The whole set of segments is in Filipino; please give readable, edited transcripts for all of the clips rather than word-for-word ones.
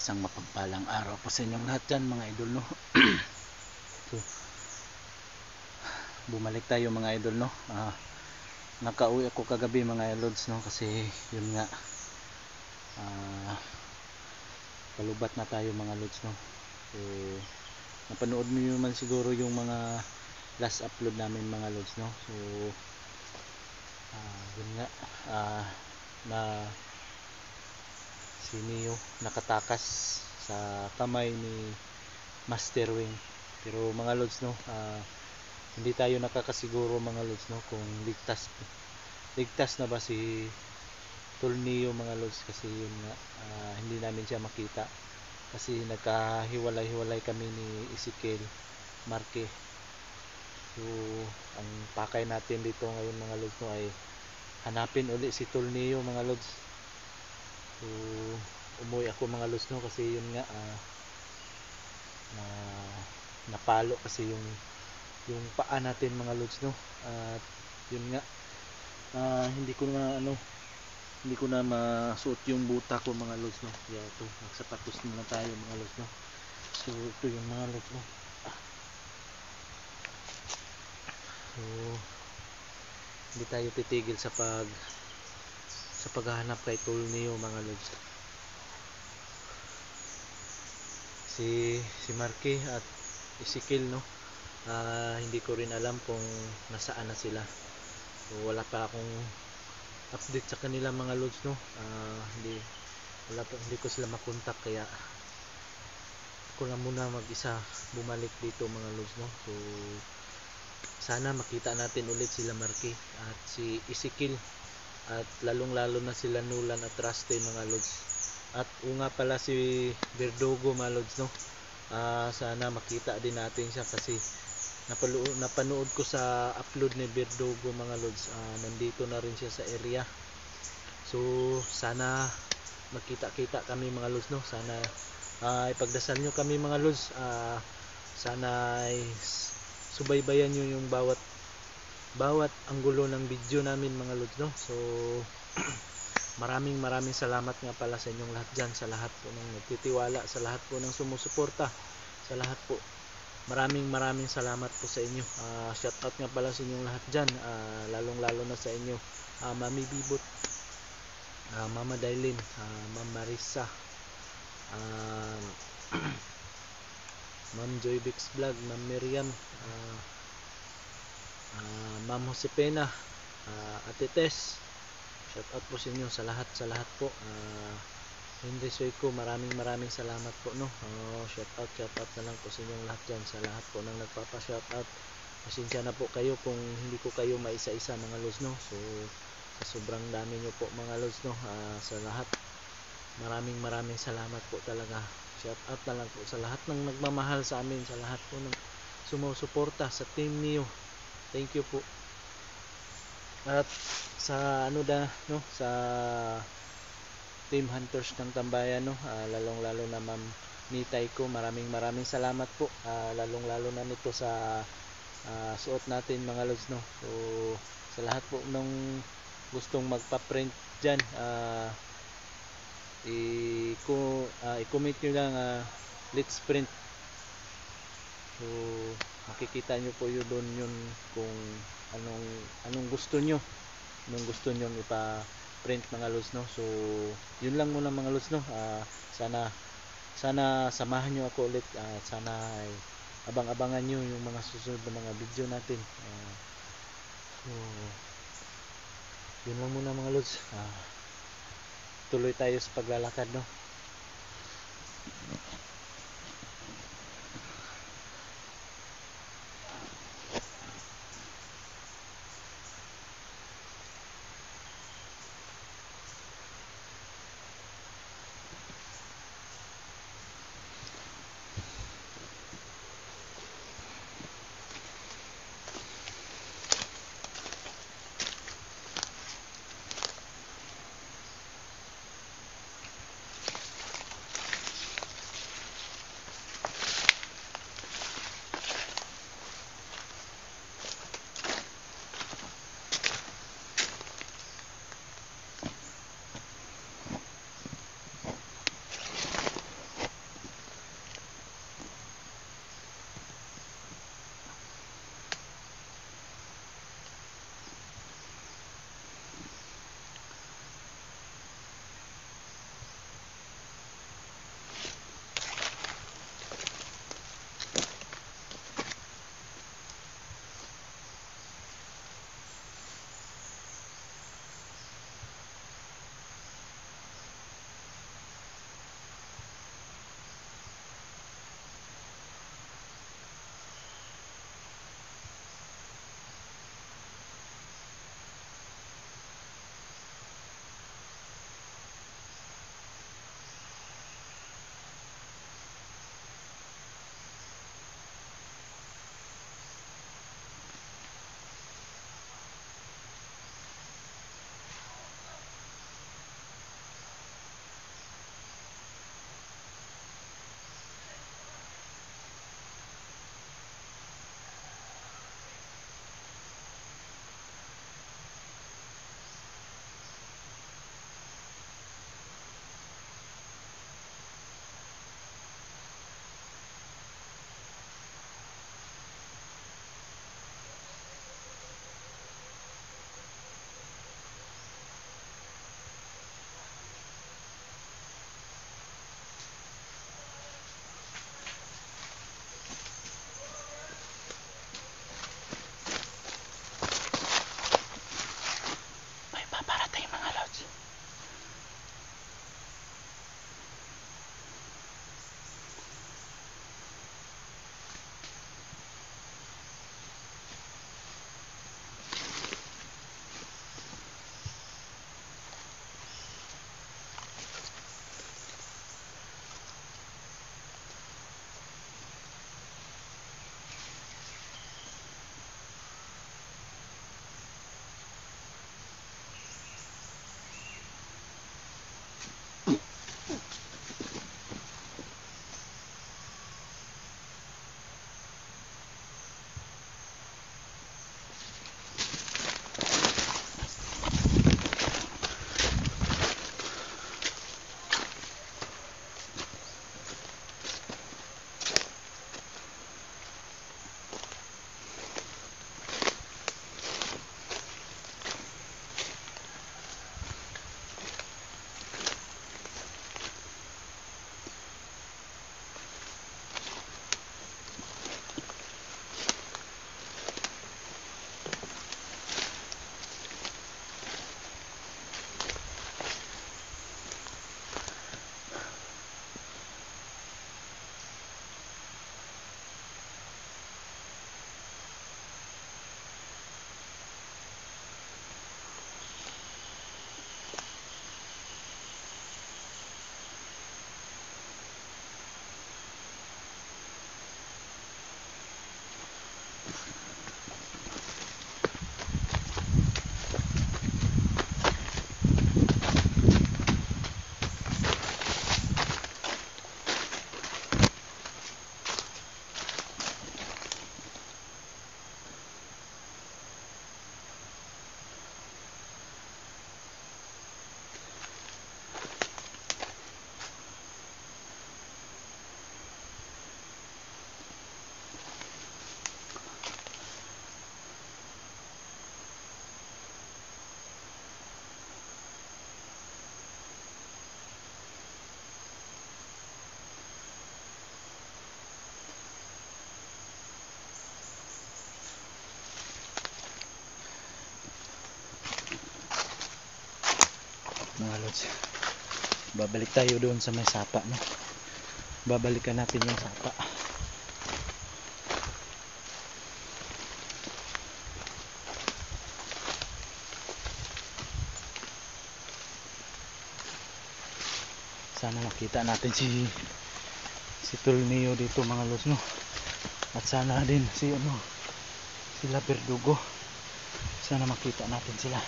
Isang mapagpalang araw po sa inyong lahat dyan mga idol, no. So, bumalik tayo mga idol, no. Nakauwi ako kagabi mga lods, no, kasi yun nga, palubat na tayo mga lods, no. So napanood mo naman siguro yung mga last upload namin mga lods, no. So yun nga, na si Neo nakatakas sa kamay ni Master Wing. Pero mga lods, no, hindi tayo nakakasiguro mga lods, no, kung ligtas na ba si Tol Neo mga lods, kasi yun nga, hindi namin siya makita kasi nagkahiwalay-hiwalay kami ni Ezekiel Marque. So ang pakay natin dito ngayon mga lods, no, ay hanapin uli si Tol Neo mga lods. So umuwi ako mga lods, no, kasi yun nga, napalo kasi yung paa natin mga lods, no. At yun nga, hindi ko na masuot yung buta ko mga lods, no. Kaya ito, nagsapatos muna tayo mga lods, no. So ito yung mga lods, no. So hindi tayo titigil sa paghahanap kay Tol Neo mga lods. Si Marque at Ezekiel, no, hindi ko rin alam kung nasaan na sila. So wala pa akong update sa kanila mga lods, no. Hindi ko sila makontak, kaya ako na muna mag-isa bumalik dito mga lods, no. So sana makita natin ulit sila Marque at si Ezekiel, at lalong lalo na sila Nolan at Rusty mga lods. At nga pala si Verdugo mga lods, no. Sana makita din natin siya, kasi napanood ko sa upload ni Verdugo mga lods, nandito na rin siya sa area. So sana magkita-kita kami mga lods, no. Sana ipagdasal nyo kami mga lods. Sana ay subaybayan nyo yung bawat anggulo ng video namin mga lods, no. So maraming salamat nga pala sa inyong lahat dyan, sa lahat po ng nagtitiwala, sa lahat po ng sumusuporta, sa lahat po. Maraming salamat po sa inyo. Shout out nga pala sa inyong lahat dyan, lalong lalo na sa inyo, Mami Bibot, Mama Dailin, Ma'am Marisa, Ma'am Joy Bix Vlog, Ma'am Miriam, Ma'am Josepena, Ate Tess. Shout out po sa inyo, sa lahat po. Henry Soyko, maraming salamat po, no. Shout out na lang po sa inyong lahat dyan, sa lahat po ng nagpapa-shout out. Pasensya na po kayo kung hindi ko kayo maisa-isa mga lods, no. So sa sobrang dami nyo po mga lods, no, sa lahat, maraming salamat po talaga. Shout out na lang po sa lahat ng nagmamahal sa amin, sa lahat po ng sumusuporta sa Team Neo. Thank you po. At sa sa Team Hunters ng Tambayan, no, lalong lalo na Ma'am Nitay ko, maraming salamat po, lalong lalo na nito sa suot natin mga lods, no. So sa lahat po ng gustong magpa-print dyan, i-comment nyo lang, let's print. So makikita nyo po yun doon, yun kung anong gusto nyo ipa-print mga lods, no. So yun lang muna mga lods, no. Sana samahan nyo ako ulit, sana ay abang-abangan nyo yung mga susunod na mga video natin. So yun lang muna mga lods, tuloy tayo sa paglalakad, no. mga lods. Babalik tayo doon sa may sapa, no? Babalikan natin yung sapa. Sana makita natin si Tolneo dito mga lods, no? At sana din sila Verdugo. Sana makita natin sila.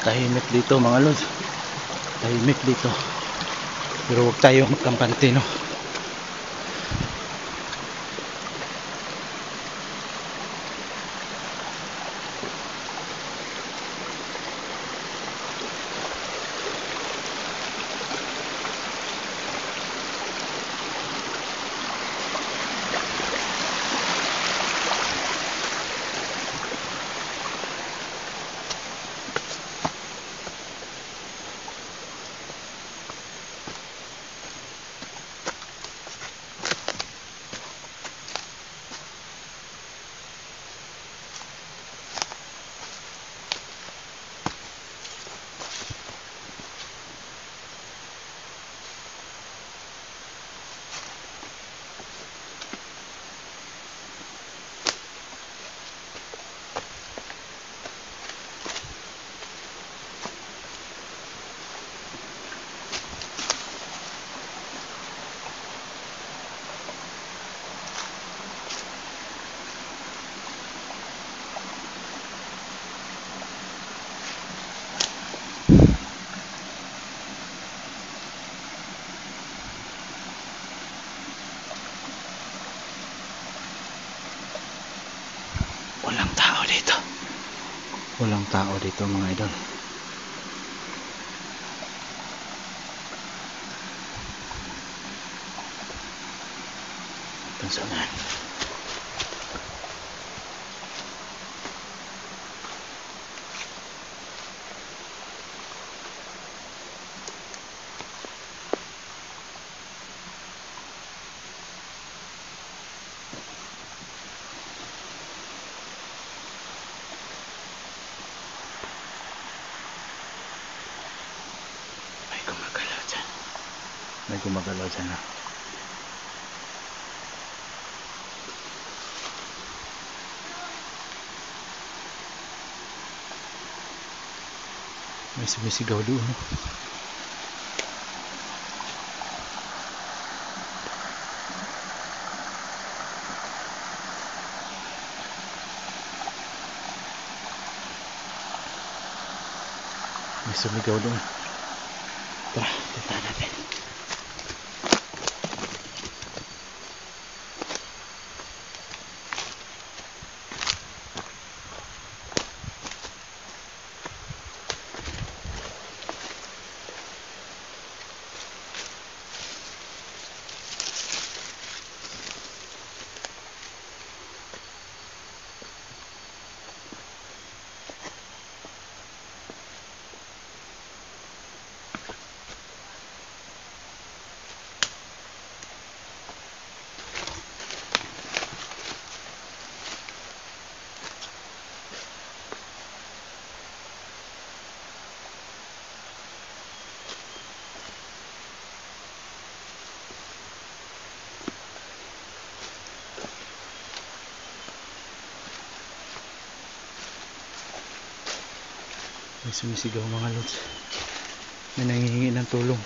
Tahimik dito mga lods. Tahimik dito. Pero huwag tayo magkampante, no? Walang tao dito mga idol. Ito saan? May gumagalaw dyan na. May sumisigaw doon. May sumigaw doon. Tara, punta natin. May sumisigaw mga lods. May nangihingi ng tulong.